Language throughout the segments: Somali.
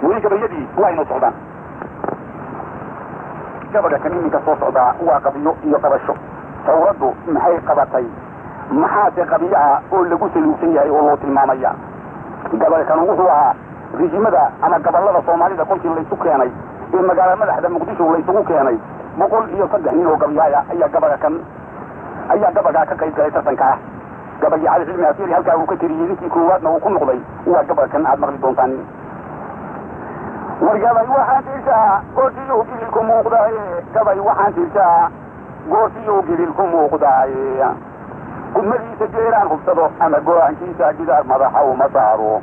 وليك بيدي وين صعبان قبل كان إني كصوت عضاء وقبيو يقبشو ثورته محي قبطي محاتي قبيعة قول لقوس الوسية والله المامية قبل كان وضوها ريجي مدى أنا قبل الله صومالي دا كنت اللي سكياني إما قال مدى حدا مقدسه اللي سكياني بقول يصدح نينه قبيعة أي قبل كان أي قبل كان كيف تسنكاه قبل على علم أثيري هل كانوا كتيريين في كرواتنا وكل نقضي وقبل كان عاد مغرب دونتاني wargabay waxaan tirtaa goortiyo gililku muuqdaaye gabay waxaan tirtaa goortiyo gililku muuqdaaye gudmadiisa jeeraan hubsado ama go-aankiisa gidaar madaxa uma saaro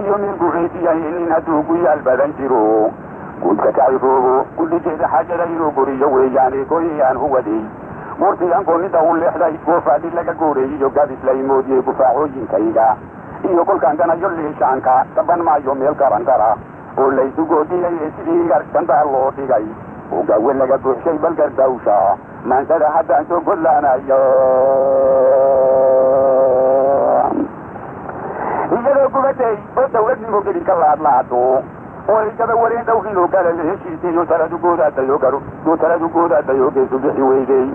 iyo meel gureetiyaye nin hadduu guyaal badan jiro guudka kaciroobo gudhigeeda xaajada inuu goriyo weeyaane goyayaan huwadey wartigan goonida u leexday goofaadhi laga gooreeyiyo gaabis la imoodiyey gufaacooyinkayga iyo kolkaan ganayo leeshaanka daban maayo meel garan gara oo laysu goodiyay sidii garsantaa loo dhigay oo gawe laga buuxshay bal gardawsha maansada haddaan soo godlaanayo iyadoo gubatay oo dawladnimo geli ka laadlaado oo igaba wareen dhowrinoo kala heshiisiiyo taladu goodaadayo geesu bixi weydey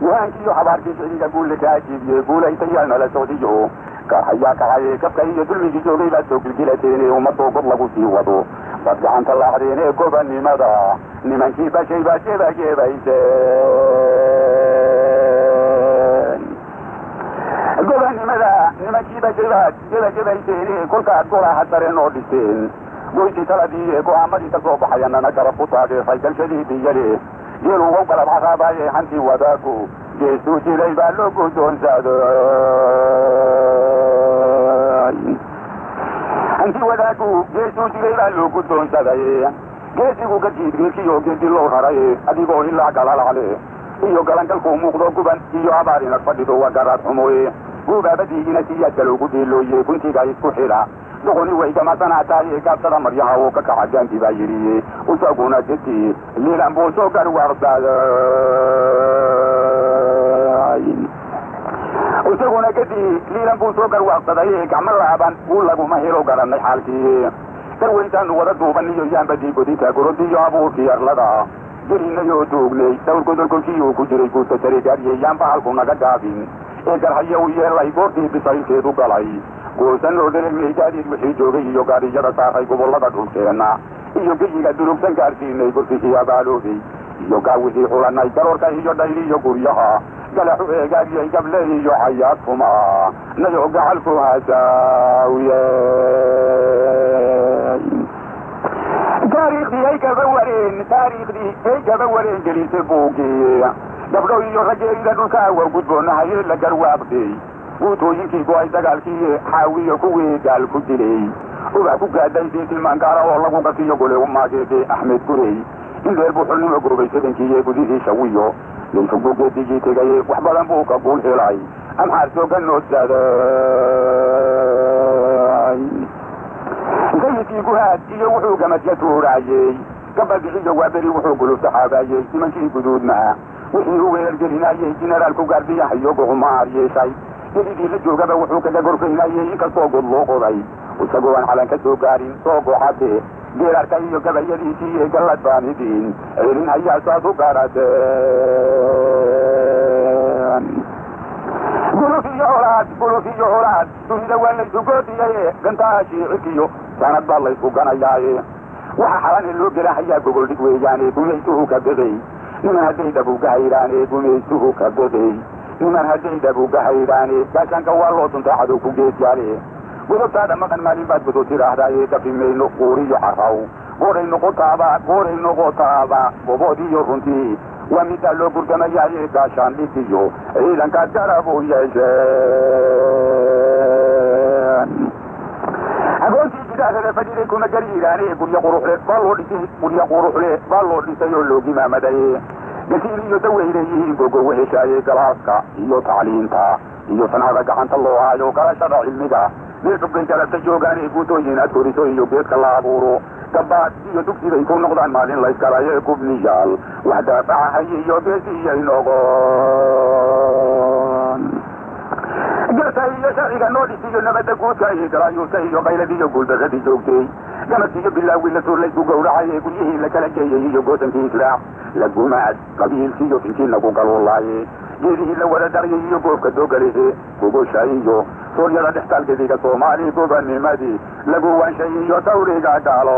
go-aankiiyo habaarkii siciga guulle kaa jiibiyey guulaytayaal nala socdiyo kahayaa kahaye kabka iyo dulmigii joogay baad soo gilgilateen ee ummadoo god lagu sii wado baad gacanta laaxdeen ee gobannimada nimankii bashay baad jebajebayseen gobannimada nimankii bashay baad jebajebayseen ee kolkaad golaha dareen oo dhiseen goysii taladii ee go-aamadii ka soo baxayanana garab ku taageeray galshadii biyale geeluugow galab xaraabaayee hantii wadaagu geesuu jiray baa loo guddoonsado hantii wadaagu geesuu jiray baa loo guddoonsaday geesigu ka jiid geelkiyo geedi loo raray adigoo ilaa galalacale iyo galangalkuu muuqdo guban iyo abaar inag fadhido waa garaad xumoye guubaabadiigina siyaadka loogu dhiilooye guntiga isku xidha doqoni way gamasanataay gaabsada maryaha oo ka kaca gaanti baa yidhi isaguna dadkii liilan buu soo garwaaqsaday isaguna kadii liilan buu soo garwaaqsaday gacmo laaban uu laguma helo garanay xaalkii darweyntaanu wada duuban iyo yaanbadii godinta gorodiyo abuurkii arlada gelinayoo duugnay dhowr godolkolkii ku jiray guudka sare gaariyey yaanba halku naga gaabin ee garhaya u yeelay goortii bisaylkeedu galay goosan oo dareemay gaadiid wixii joogay iyo gaadhiyada saaray gobollada dhulkeenna iyo geyiga durugsan gaarsiinay gurkisii abaaloobay iyo gaawixii xulanay garoorka iyo dhayli iyo guryaha galaxu eegaagiyay gable iyo cayaad fuma nayo gacalku hasaawiye taariikhdii ay gaba wareen gelisay buugii gabdho iyo rageerida dhulka war gudboonahayee la garwaaqday guutooyinkii go-ay dagaalkii xaawiyo kuwii gaal ku dilay ubax ku gaadaysii tilmaan gaara oo lagu qasiyo gole umaageede axmed gurey in reer buu xulnimo goobay sadankii gudihii shawiyo linfugu geedigii tegaye wax badan buu ka guul helay amxaar sooga noodsaday sayidkii guhaad iyo wuxuu gamadya tuuraayey gabagiciyo waaberi wuxuu guluf saxaabaayey nimankii guduudna wixii u weergelinayey generaalku gaardiyahayo gohumaar yeeshay geligii la joogaba wuxuu kaga gorfaynayey inkastoo god loo qoday isagoo aan calan ka soo gaarin soo goxade geerarka iyo gabayadiisii ee gallad baanidiin celin hayaa saas u gaarateen guluf iyo holaad dunida waa laysu goodiyaye gantaha shiicikiyo sanad baa laysku ganayaaye waxa xalane loo gelahayaa gogoldhig weeyaane gumaysuhu ka beday niman hadday dhabuga haydhaane gumaysuhu ka beday niman hadday dhabuga haydhaane gaashaanka waa loo duntaa cadow ku geedyaale godobtaada maqan maalin baad godo tidhaahdaaye gafimayno quuriyo caraw gooray noqotaaba goboodiyo runtii waa middaa loo gurgamayaaye gaashaan dhigiyo ciidankaad garab u yeesheen agoontii gidaarada fadhiday kuma gariiraane guryo quruxle baa loo dhisay oo loo gimaamaday gasiil iyo daweyday yihiin gogo weheshaaye galaaska iyo tacliinta iyo sanada gacanta loo haayo garashada cilmiga meel xubbay galabta joogaane guutooyin aad koriso iyo geedka la abuuro gabaad iyo dugsiday ku noqdaan maalin layskalaye gubniyaal wax daafacahaye iyo geesiyay noqon garta iyo sharciga noo dhisiyo nabadda guudka iyo galaayuusa iyo qayladii iyo guuldaradii joogtay gamadkiiyo bilaawii la tuurlaysku gowracay guryihii la kala geeyey iyo goosankii islaac la gumaad qabiilkiiyo finkiina ku galuulaaye geedihii la wada daryay iyo goobka doogalehe gogosha iyo sooryada dhextaalkeediga soomaali gobanimadii lagu waanshay iyo tawriga galo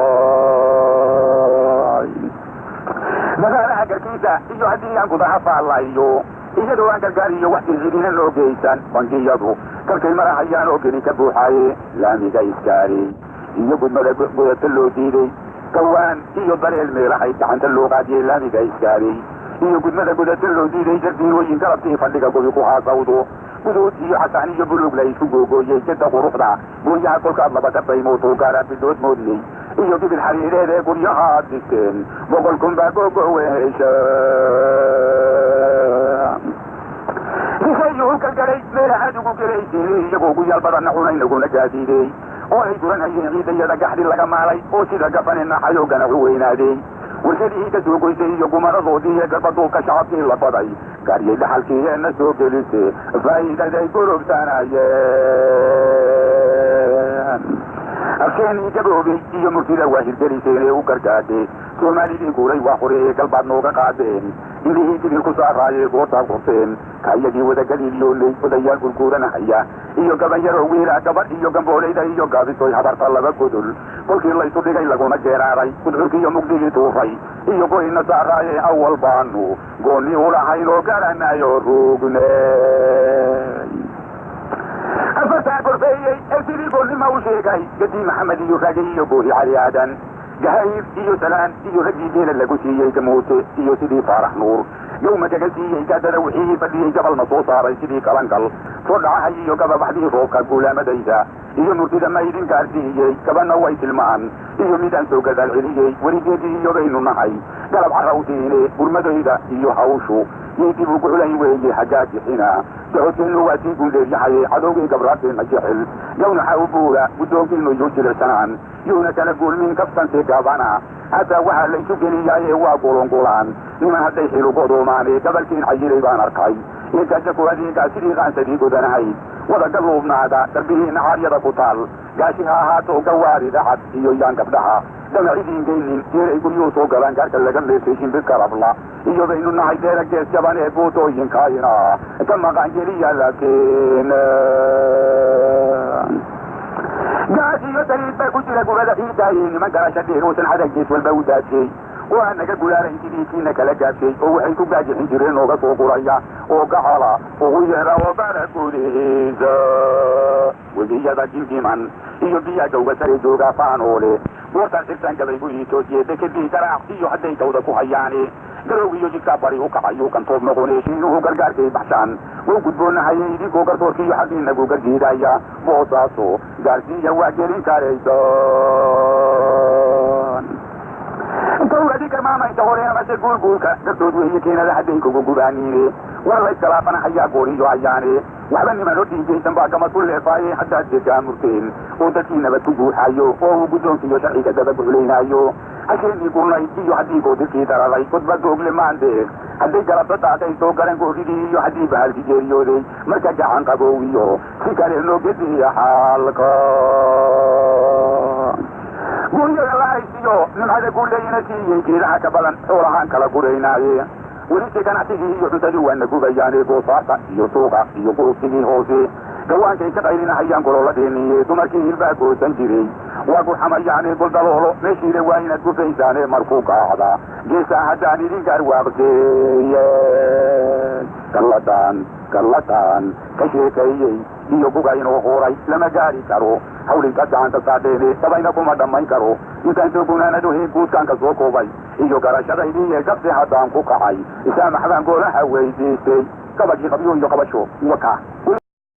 dagaalaha garkiisa iyo haddii aan gudaha faalayo iyadoo aan gargaariyo wax cidina noo geysan bangiyadu kalkay marahayaan oo geni ka buuxaaye laamiga iskaari iyo gudmada godata loo diiday gawaan iyo dareel meelahay gacanta loo qaadiyey laamiga iskaari iyo gudmada godata loo diiday jardiinooyin galabtii fadhiga gobi ku haasawdo guduud iyo xasaan iyo buluug la isku googooyey jada quruxda goonyaha kolkaad laba dhabay mootuu gaaraan bidood moodley iyo gibil xariireed ee guryaha aad dhigteen boqol kun baa googowe hesha disayuu galgalay meelahaad ugu gelaysiinay iyagoo guyaal badanna cunaynaguna gaadiidey oo ay duranhayeen ciidayada gaxdhi laga maalay oo sida gafanina xayoogana u weynaaday warshadihii ka soo goysay iyo gumaradoodii iyo garbaduubka shacabkii la baday gaariyay dhaxalkii eena soo gelise faa'iidaday gorogsanayeen afkeenii gaboobay iyo murtida waa hirgeliseen ee u gargaadhe soomaalidii guuray waa qoreeye galbaad nooga qaadeen indhihii dibil ku saaraayey goortaad qorteen kaayagii wadagaliiliyooley odayaal gurguuranahaya iyo gabanyaroo wiila gabadh iyo gamboolayda iyo gaabisoy habarta laba godol kolkii laysu dhigay laguna geeraaray gudcurkiiyo mugdigii tuuray iyo goyna saaraaye awal baanu goonni ulahayn oo garanayo rugney afartaa korfeeyey ee sidii goonnima u sheegay gadii maxamed iyo raagay iyo goohi cali aadan gahayr iyo salaan iyo raggii geela lagu siiyey gamuute iyo sidii faarax nuur yowma kaga siiyey gaadada wixii fadhiyey gabalna soo saaray sidii kalangal soo dhacahay iyo gababaxdii roobka guulaamadayda iyo murtida maydin gaarsiiyey gabana way tilmaan iyo midaan soo gadaal celiyey weligeedii iyogaynu nahay galab carrawtiine gurmadayda iyo hawshu yay dib ugu culay weeye haggaa jixina socodkeennu waa sii guuleeryahay cadowgii gabraadeenna jecel gawnaxa u buura guddoonkiinu iyu jilicsanaan yuuna kala guulmiin kabtansi gaabana hataa waxaa la isu geliyaaye waa gulungulaan niman hadday xilugodoomaane gabalkiin cayilay baan arkay inkaja ku adeegaa sidii qaansadii godanahayd wada galuubnaada darbihiina caaryada ku taal gaashi ha ahaato gawaarida cad iyo yaan gabdhaha damacidiin geynin jeeray guryuhu soo galaan gaarka laga meesay shimbirka rabla iyo baynu nahay deera gees jaban ee buutooyinkaayna ka maqaangeliya laakiin gaas iyo daliid baa ku jira gubada ciidaaye niman garasha dheer uusan xadaggees walba u daajiyey waa naga gulaarayn sidii kiina kala gaabshay oo waxay ku gaajixin jireen nooga soo guraya oo gacala ugu yeera oo baragudiisa webiyada jinjiman iyo biyaa gawga sare joogaa faanoole goortaan sirtaan gabaygu ii toojiyey dekadii garaac iyo hadday gawda ku hayaane garow iyo jidkaa bari u kacayuu kantoob noqoneeshiinuhu gargaarkay baxshaan wou gudboonahayay idinkoo gardoorkiiyo xaggiinagu gargiidaya boosaaso gaarsiiya waa gelin karaysan gawradii garmaamaynta horeena mase guulguulka gartood weeye keenada hadday kugu gubaaniine war layskalaafanahayaa gooriyo hayaane waxba niman hordiigaysan baa gama ku leefaaye haddaad degaamurteen oo dadkii nabad ku guuxayo oo uu guddoonkiiyo sharciga daba buxlaynaayo hasheenii gurnayd iyo haddii goodirkii daraday godba google maandeed hadday galabta daaqay soo garan gooridii iyo haddii bahalki geeriyooday marka gacan qaboowiyo si kale noo gediya xaalka guryaga la haysiyo nimcada guuleeyina siiyey geedaha ka badan xoolahaan kala guraynaaye welise ganacsigii iyo cuntadii waana gubayaane goosaarta iyo suuqa iyo qurusigii hoose gawaankay ka qaylinahayaan gololadeeniye dumarkii hilbaa goosan jiray waa gurxamayaane goldaloolo meeshiile waa inaad gufaysaane markuu gaacda geesaa haddaan idin gaarwaaqseeye gallataan ka sheekeeyey iyo buga inuu huray lama gaari karo hawlinkaad gacanta saadheene dabayna kuma dhammayn karo intaan soo gunaanadohee guudkaanka soo koobay iyo garashadaydiiye gabsi haddaan ku kacay isaamaxbaan goolaha weydiistay gabadhii qabyo iyo qabasho waka